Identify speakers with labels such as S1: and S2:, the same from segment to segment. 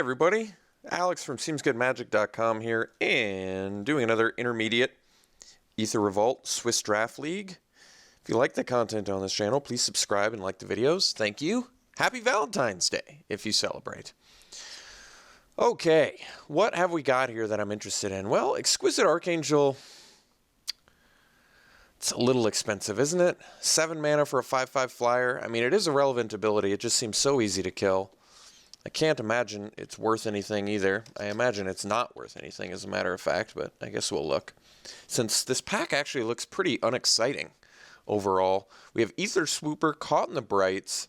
S1: everybody, Alex from SeemsGoodMagic.com here, and doing another intermediate Aether Revolt Swiss Draft League. If you like the content on this channel, please subscribe and like the videos. Thank you. Happy Valentine's Day, if you celebrate. Okay, what have we got here that I'm interested in? Well, Exquisite Archangel, it's a little expensive, isn't it? 7 mana for a 5/5 flyer. I mean, it is a relevant ability. It just seems so easy to kill. I can't imagine it's worth anything either. I imagine it's not worth anything, as a matter of fact, but I guess we'll look. Since this pack actually looks pretty unexciting overall. We have Aether Swooper, Caught in the Brights.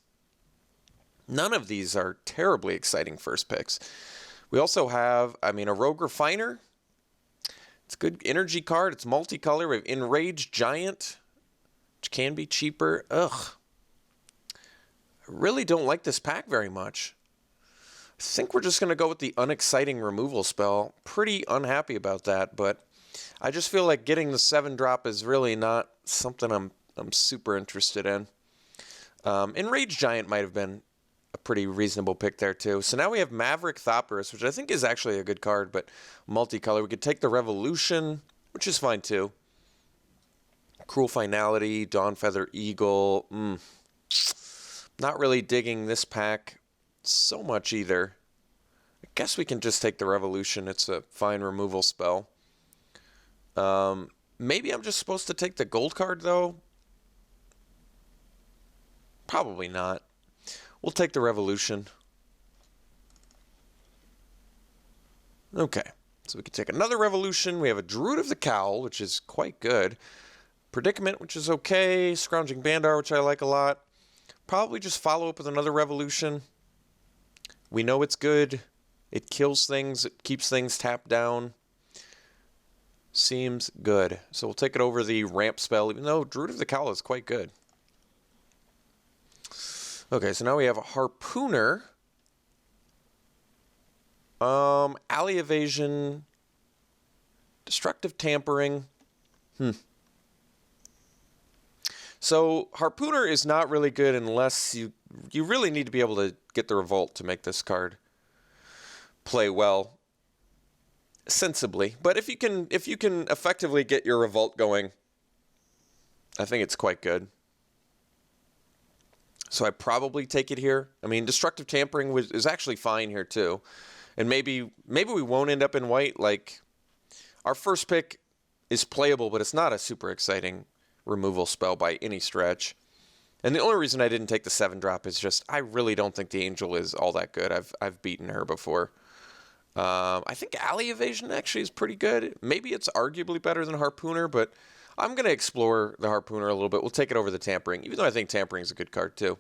S1: None of these are terribly exciting first picks. We also have, a Rogue Refiner. It's a good energy card. It's multicolor. We have Enraged Giant, which can be cheaper. Ugh. I really don't like this pack very much. I think we're just going to go with the unexciting removal spell. Pretty unhappy about that, but I just feel like getting the 7-drop is really not something I'm super interested in. Enraged Giant might have been a pretty reasonable pick there too. So now we have Maverick Thopterus, which I think is actually a good card, but multicolor. We could take the Revolution, which is fine too. Cruel Finality, Dawnfeather Eagle. Not really digging this pack so much either. I guess we can just take the Revolution. It's a fine removal spell. Maybe I'm just supposed to take the gold card though. Probably not. We'll take the Revolution. Okay, so we can take another Revolution. We have a Druid of the Cowl, which is quite good. Predicament, which is okay. Scrounging Bandar, which I like a lot. Probably just follow up with another Revolution. We know it's good. It kills things. It keeps things tapped down. Seems good. So we'll take it over the ramp spell, even though Druid of the Cowl is quite good. Okay, so now we have a Harpooner. Alley Evasion. Destructive Tampering. So Harpooner is not really good unless you really need to be able to get the Revolt to make this card play well, sensibly. But if you can effectively get your Revolt going, I think it's quite good. So I probably take it here. I mean, Destructive Tampering is actually fine here too, and maybe we won't end up in white. Like, our first pick is playable, but it's not a super exciting removal spell by any stretch. And the only reason I didn't take the 7-drop is just I really don't think the Angel is all that good. I've beaten her before. I think Alley Evasion actually is pretty good. Maybe it's arguably better than Harpooner, but I'm going to explore the Harpooner a little bit. We'll take it over the Tampering, even though I think Tampering is a good card too.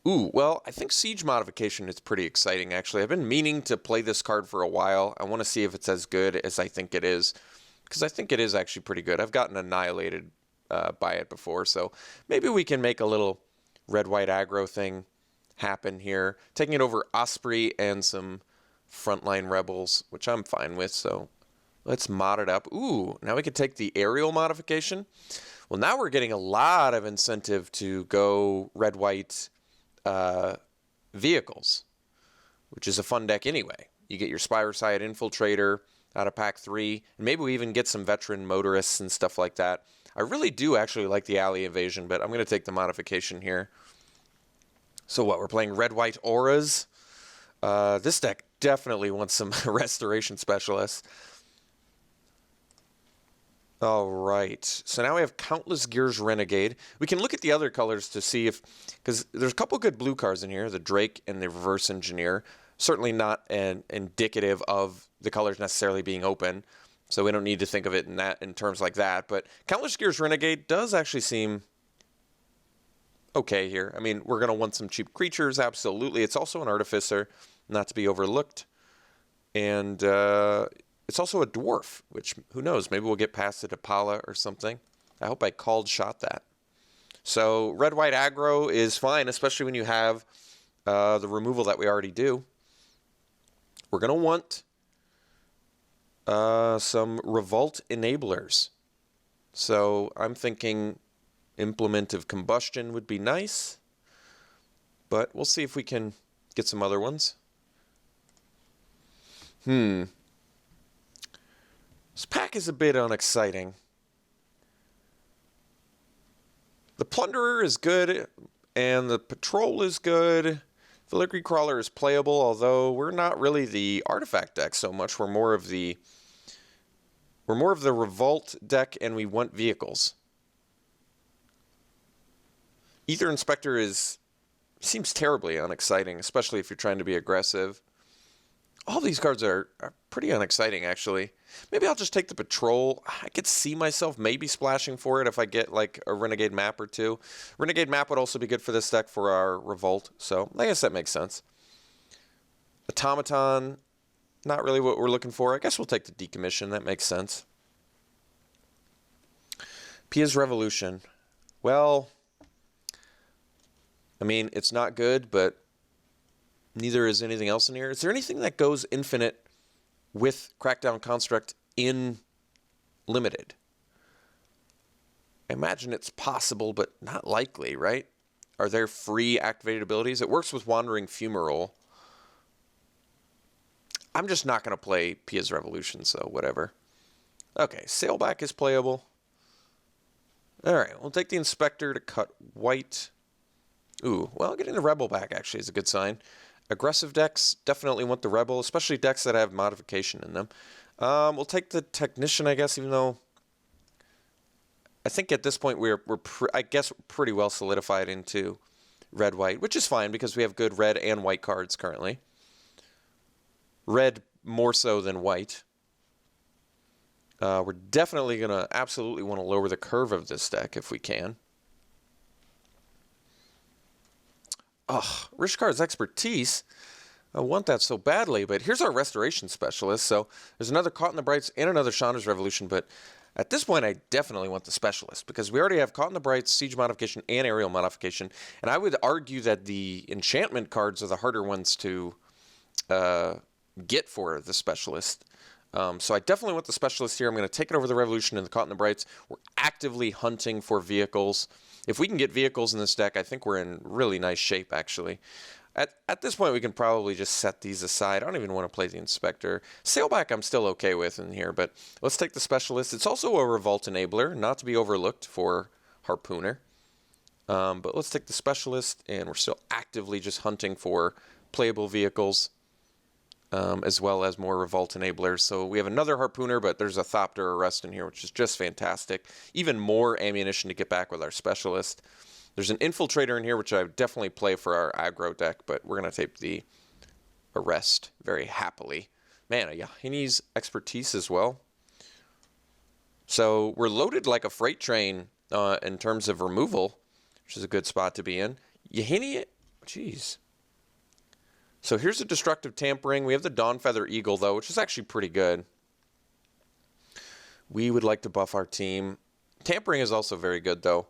S1: Ooh, well, I think Siege Modification is pretty exciting, actually. I've been meaning to play this card for a while. I want to see if it's as good as I think it is, because I think it is actually pretty good. I've gotten annihilated by it before, so maybe we can make a little red-white aggro thing happen here. Taking it over Osprey and some Frontline Rebels, which I'm fine with, so let's mod it up. Ooh, now we can take the Aerial Modification. Well, now we're getting a lot of incentive to go red-white vehicles, which is a fun deck anyway. You get your Spirocide Infiltrator out of pack 3, and maybe we even get some veteran motorists and stuff like that. I really do actually like the Alley Evasion, but I'm going to take the modification here. So what, we're playing red-white auras. This deck definitely wants some Restoration Specialists. All right, so now we have Countless Gears Renegade. We can look at the other colors to see if, because there's a couple good blue cards in here, the Drake and the Reverse Engineer. Certainly not indicative of the colors necessarily being open, so we don't need to think of it in terms like that. But Countless Gears Renegade does actually seem okay here. I mean, we're going to want some cheap creatures, absolutely. It's also an Artificer, not to be overlooked. And it's also a Dwarf, which, who knows, maybe we'll get past it to Pala or something. I hope I shot that. So red-white aggro is fine, especially when you have the removal that we already do. We're going to want some Revolt enablers. So I'm thinking Implement of Combustion would be nice, but we'll see if we can get some other ones. This pack is a bit unexciting. The Plunderer is good, and the Patrol is good. Filigree Crawler is playable, although we're not really the artifact deck so much. We're more of the Revolt deck, and we want vehicles. Aether Inspector seems terribly unexciting, especially if you're trying to be aggressive. All these cards are pretty unexciting, actually. Maybe I'll just take the Patrol. I could see myself maybe splashing for it if I get like a Renegade map or two. Renegade map would also be good for this deck for our Revolt, so I guess that makes sense. Automaton, not really what we're looking for. I guess we'll take the Decommission. That makes sense. Pia's Revolution. Well, I mean, it's not good, but neither is anything else in here. Is there anything that goes infinite with Crackdown Construct in Limited? I imagine it's possible, but not likely, right? Are there free activated abilities? It works with Wandering Fumarole. I'm just not going to play Pia's Revolution, so whatever. Okay, Sailback is playable. All right, we'll take the Inspector to cut white. Ooh, well, getting the Rebel back actually is a good sign. Aggressive decks definitely want the Rebel, especially decks that have modification in them. We'll take the Technician, I guess, even though I think at this point we're pretty well solidified into red-white, which is fine because we have good red and white cards currently. Red more so than white. We're definitely going to absolutely want to lower the curve of this deck if we can. Ugh, Rishkar's Expertise. I want that so badly, but here's our Restoration Specialist. So there's another Caught in the Brights and another Chandra's Revolution, but at this point I definitely want the Specialist because we already have Caught in the Brights, Siege Modification, and Aerial Modification, and I would argue that the enchantment cards are the harder ones to get for the Specialist. So I definitely want the Specialist here. I'm going to take it over the Revolution and the Caught in the Brights. We're actively hunting for vehicles. If we can get vehicles in this deck, I think we're in really nice shape, actually. At this point, we can probably just set these aside. I don't even want to play the Inspector. Sailback I'm still okay with in here, but let's take the Specialist. It's also a Revolt Enabler, not to be overlooked for Harpooner. But let's take the Specialist, and we're still actively just hunting for playable vehicles, as well as more Revolt Enablers. So we have another Harpooner, but there's a Thopter Arrest in here, which is just fantastic. Even more ammunition to get back with our Specialist. There's an Infiltrator in here, which I would definitely play for our aggro deck, but we're going to take the Arrest very happily. Man, a Yahini's Expertise as well. So we're loaded like a freight train in terms of removal, which is a good spot to be in. Yahini, jeez. So here's a Destructive Tampering. We have the Dawnfeather Eagle, though, which is actually pretty good. We would like to buff our team. Tampering is also very good, though.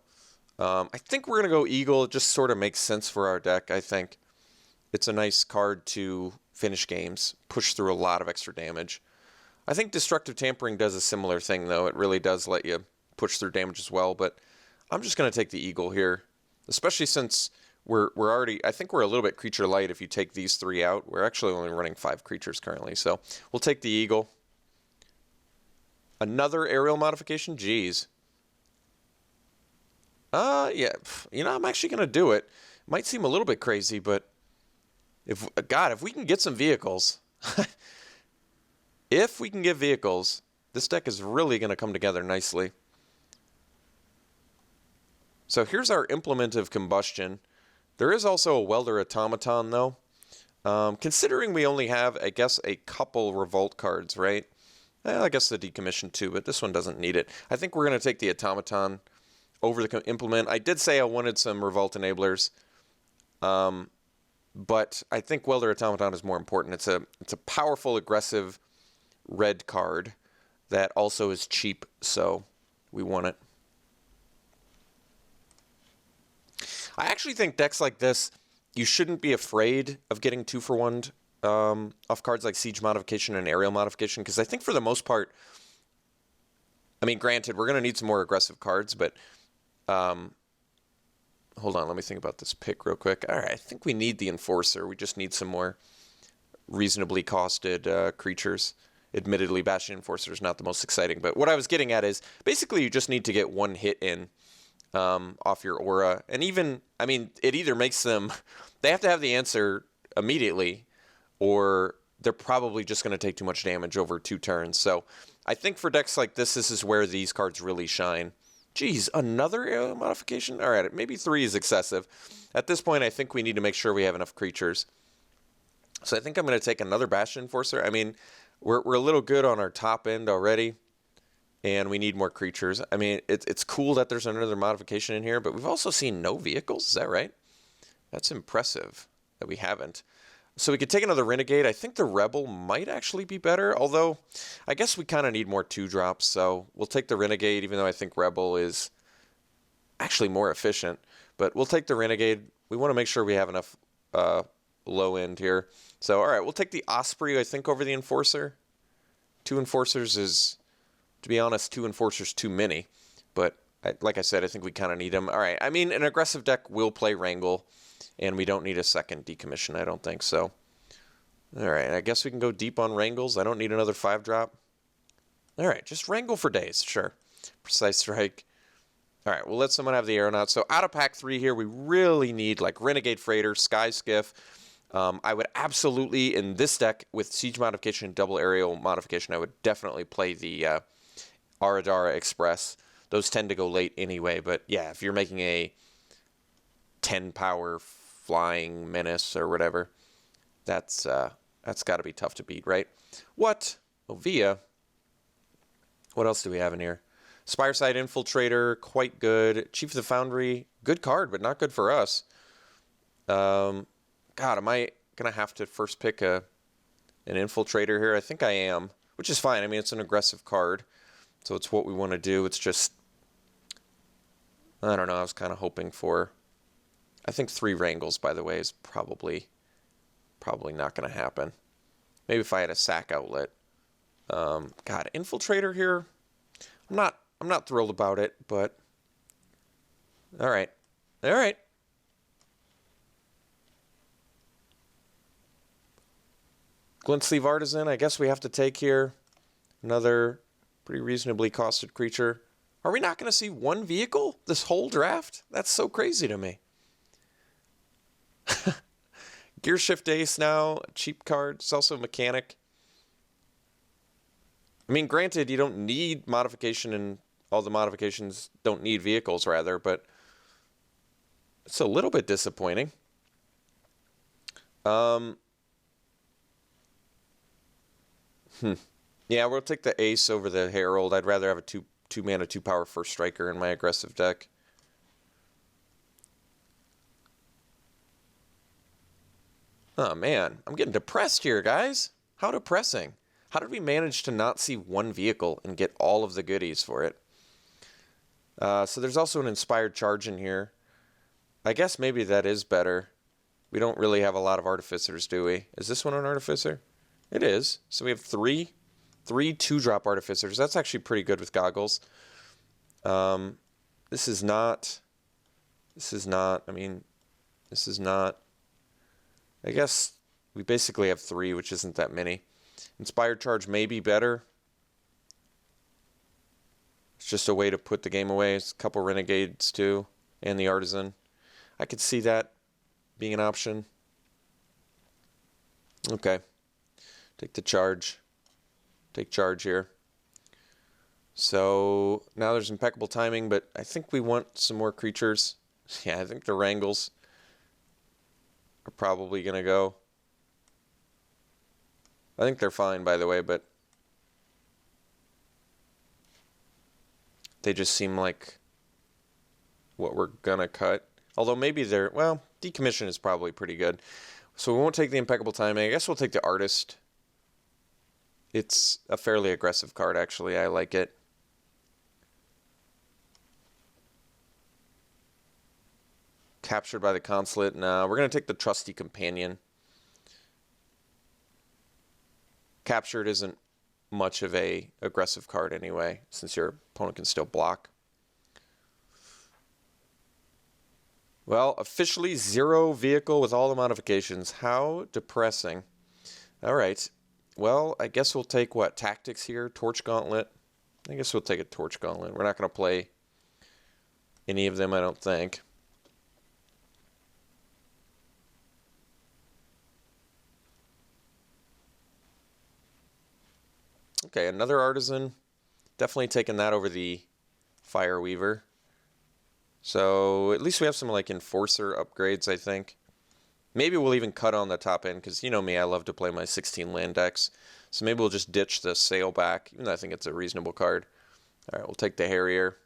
S1: I think we're going to go Eagle. It just sort of makes sense for our deck, I think. It's a nice card to finish games, push through a lot of extra damage. I think Destructive Tampering does a similar thing, though. It really does let you push through damage as well, but I'm just going to take the Eagle here, especially since we're already, I think we're a little bit creature light if you take these three out. We're actually only running 5 creatures currently, so we'll take the Eagle. Another aerial modification? Jeez. Yeah, you know, I'm actually going to do it. Might seem a little bit crazy, but if we can get some vehicles, if we can get vehicles, this deck is really going to come together nicely. So here's our Implement of Combustion. There is also a Welder Automaton, though. Considering we only have, I guess, a couple Revolt cards, right? I guess the Decommission too, but this one doesn't need it. I think we're going to take the Automaton over the Implement. I did say I wanted some Revolt Enablers, but I think Welder Automaton is more important. It's a powerful, aggressive red card that also is cheap, so we want it. I actually think decks like this, you shouldn't be afraid of getting 2-for-1 off cards like Siege Modification and Aerial Modification, because I think for the most part, I mean, granted, we're going to need some more aggressive cards, but hold on, let me think about this pick real quick. All right, I think we need the Enforcer. We just need some more reasonably costed creatures. Admittedly, Bastion Enforcer is not the most exciting, but what I was getting at is basically you just need to get one hit in off your aura. And even, I mean, it either makes them, they have to have the answer immediately, or they're probably just going to take too much damage over 2 turns. So I think for decks like this is where these cards really shine. Geez, another modification? All right, maybe 3 is excessive. At this point, I think we need to make sure we have enough creatures. So I think I'm going to take another Bastion Enforcer. I mean, we're a little good on our top end already, and we need more creatures. I mean, it's cool that there's another modification in here, but we've also seen no vehicles. Is that right? That's impressive that we haven't. So we could take another Renegade. I think the Rebel might actually be better, although I guess we kind of need more 2-drops, so we'll take the Renegade, even though I think Rebel is actually more efficient. But we'll take the Renegade. We want to make sure we have enough low end here. So, all right, we'll take the Osprey, I think, over the Enforcer. 2 Enforcers is, to be honest, 2 Enforcers too many. But like I said, I think we kind of need them. All right, I mean, an aggressive deck will play Wrangle, and we don't need a second decommission, I don't think so. All right, I guess we can go deep on Wrangles. I don't need another 5-drop. All right, just Wrangle for days, sure. Precise Strike. All right, we'll let someone have the Aeronaut. So out of pack 3 here, we really need like Renegade Freighter, Sky Skiff. I would absolutely, in this deck, with Siege Modification and Double Aerial Modification, I would definitely play the Aradara Express. Those tend to go late anyway, but yeah, if you're making a 10-power flying menace or whatever, that's got to be tough to beat, right? What? Ovia. What else do we have in here? Spireside Infiltrator, quite good. Chief of the Foundry, good card, but not good for us. God, am I going to have to first pick an Infiltrator here? I think I am, which is fine. I mean, it's an aggressive card, so it's what we want to do. It's just, I don't know, I was kind of hoping for, I think 3 Wrangles, by the way, is probably not going to happen. Maybe if I had a sack outlet. God, Infiltrator here, I'm not thrilled about it, but all right. All right. Glint Sleeve Artisan, I guess we have to take here. Another pretty reasonably costed creature. Are we not going to see 1 vehicle this whole draft? That's so crazy to me. Gear Shift Ace now, cheap card. It's also a mechanic. I mean, granted, you don't need modification, and all the modifications don't need vehicles, rather, but it's a little bit disappointing. Yeah, we'll take the Ace over the Herald. I'd rather have a 2-mana, 2-power first striker in my aggressive deck. Oh, man. I'm getting depressed here, guys. How depressing. How did we manage to not see 1 vehicle and get all of the goodies for it? So there's also an Inspired Charge in here. I guess maybe that is better. We don't really have a lot of Artificers, do we? Is this one an Artificer? It is. So we have 3 2-drop Artificers. That's actually pretty good with Goggles. This is not. I mean, this is not. I guess we basically have 3, which isn't that many. Inspired Charge may be better. It's just a way to put the game away. It's a couple Renegades too, and the Artisan. I could see that being an option. Okay. Take the charge. Take charge here. So now there's impeccable timing, but I think we want some more creatures. Yeah, I think the Wrangles are probably going to go. I think they're fine, by the way, but they just seem like what we're going to cut. Although maybe they're, well, decommission is probably pretty good. So we won't take the impeccable timing. I guess we'll take the Artist. It's a fairly aggressive card, actually. I like it. Captured by the Consulate. No, we're going to take the Trusty Companion. Captured isn't much of a aggressive card anyway, since your opponent can still block. Well, officially 0 vehicle with all the modifications. How depressing. All right. Well, I guess we'll take what? Tactics here? Torch Gauntlet? I guess we'll take a Torch Gauntlet. We're not going to play any of them, I don't think. Okay, another Artisan. Definitely taking that over the Fire Weaver. So at least we have some like Enforcer upgrades, I think. Maybe we'll even cut on the top end, because you know me, I love to play my 16 land decks. So maybe we'll just ditch the Sailback, even though I think it's a reasonable card. All right, we'll take the Harrier.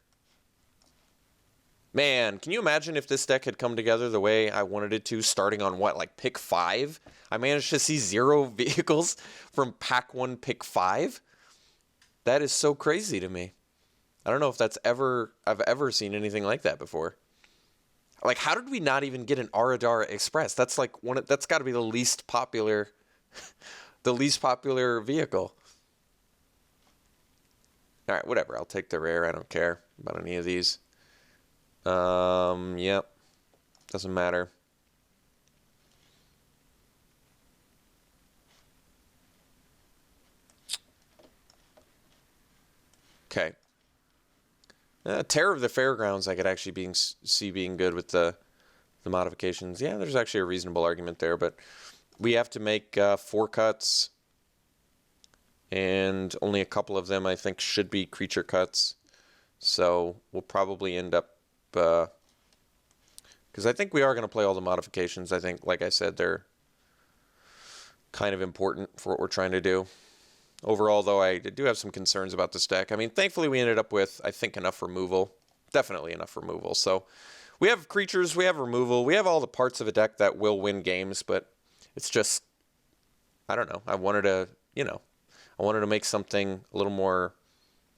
S1: Man, can you imagine if this deck had come together the way I wanted it to, starting on what, like pick 5? I managed to see 0 vehicles from pack 1, pick 5? That is so crazy to me. I don't know if I've ever seen anything like that before. Like, how did we not even get an Aradara Express? That's like that's got to be the least popular, the least popular vehicle. All right, whatever. I'll take the rare. I don't care about any of these. Yep. Doesn't matter. Okay. Terror of the Fairgrounds I could actually see being good with the modifications. Yeah, there's actually a reasonable argument there, but we have to make 4 cuts, and only a couple of them I think should be creature cuts. So we'll probably end up, because I think we are going to play all the modifications. I think, like I said, they're kind of important for what we're trying to do. Overall, though, I do have some concerns about this deck. I mean, thankfully we ended up with, I think, enough removal. Definitely enough removal. So we have creatures, we have removal, we have all the parts of a deck that will win games, but it's just, I don't know. I wanted to make something a little more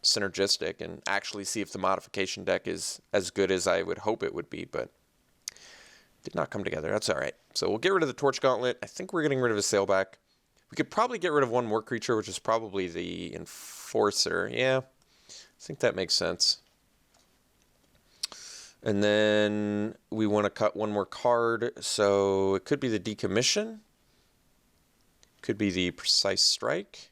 S1: synergistic and actually see if the modification deck is as good as I would hope it would be, but did not come together. That's all right. So we'll get rid of the Torch Gauntlet. I think we're getting rid of a Sailback. We could probably get rid of one more creature, which is probably the Enforcer. Yeah, I think that makes sense. And then we want to cut one more card, so it could be the Decommission. Could be the Precise Strike.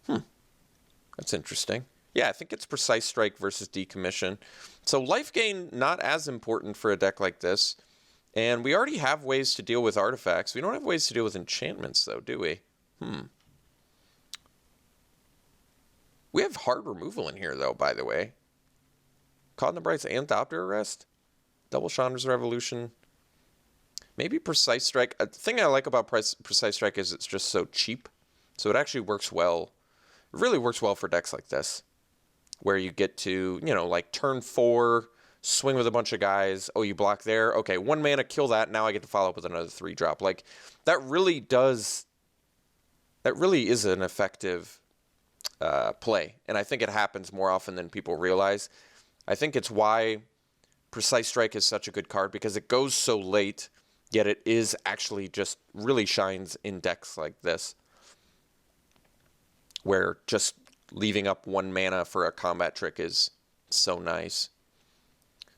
S1: That's interesting. Yeah, I think it's Precise Strike versus Decommission. So life gain, not as important for a deck like this. And we already have ways to deal with artifacts. We don't have ways to deal with enchantments, though, do we? We have hard removal in here, though, by the way. Caught in the Bright's Anthopter Arrest? Double Chandra's Revolution. Maybe Precise Strike. The thing I like about Precise Strike is it's just so cheap. So it actually works well. It really works well for decks like this, where you get to, like turn 4... swing with a bunch of guys. Oh, you block there? Okay, 1 mana, kill that. Now I get to follow up with another 3-drop. Like, that really is an effective play. And I think it happens more often than people realize. I think it's why Precise Strike is such a good card, because it goes so late, yet it is actually just really shines in decks like this, where just leaving up 1 mana for a combat trick is so nice.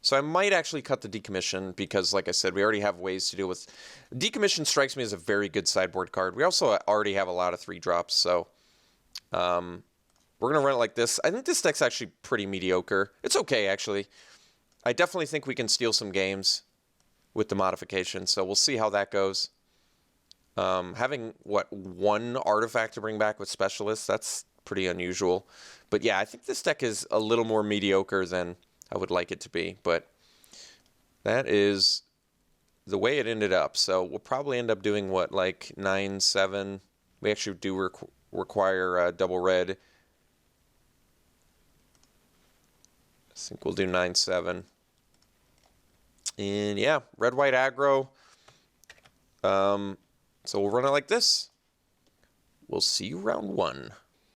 S1: So I might actually cut the Decommission because, like I said, we already have ways to deal with... Decommission strikes me as a very good sideboard card. We also already have a lot of 3-drops, so we're going to run it like this. I think this deck's actually pretty mediocre. It's okay, actually. I definitely think we can steal some games with the modification, so we'll see how that goes. Having, 1 artifact to bring back with Specialists, that's pretty unusual. But yeah, I think this deck is a little more mediocre than I would like it to be, but that is the way it ended up. So we'll probably end up doing like 9-7. We actually do require double red. I think we'll do 9-7. And yeah, red-white aggro. So we'll run it like this. We'll see you round 1.